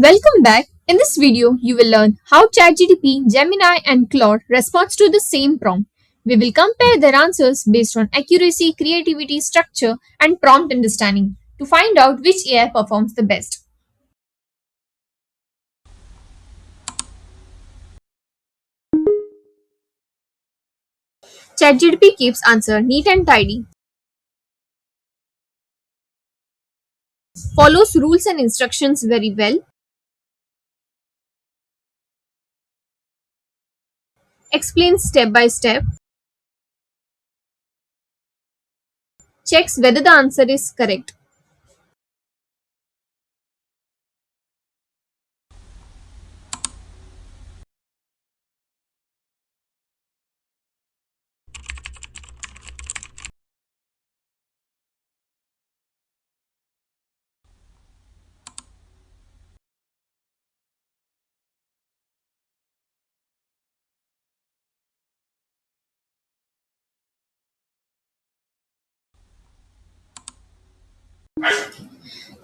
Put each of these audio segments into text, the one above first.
Welcome back. In this video, you will learn how ChatGPT, Gemini, and Claude responds to the same prompt. We will compare their answers based on accuracy, creativity, structure, and prompt understanding to find out which AI performs the best. ChatGPT keeps answer neat and tidy, follows rules and instructions very well, explains step by step, checks whether the answer is correct.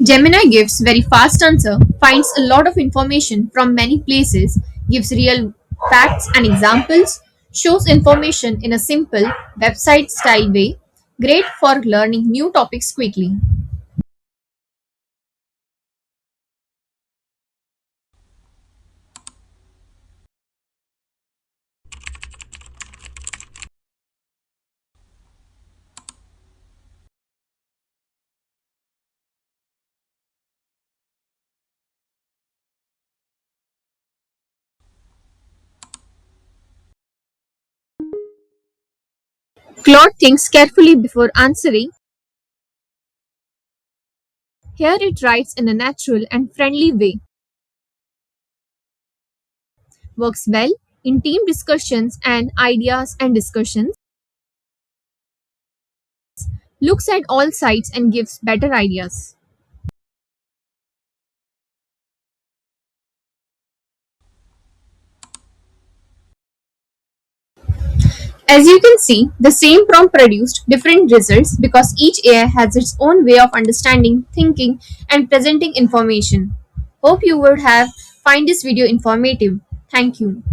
Gemini gives very fast answer, finds a lot of information from many places, gives real facts and examples, shows information in a simple website style way, great for learning new topics quickly. Claude thinks carefully before answering. Here it writes in a natural and friendly way, works well in team discussions and ideas and discussions, looks at all sides and gives better ideas. As you can see, the same prompt produced different results because each AI has its own way of understanding, thinking, and presenting information. Hope you would have find this video informative. Thank you.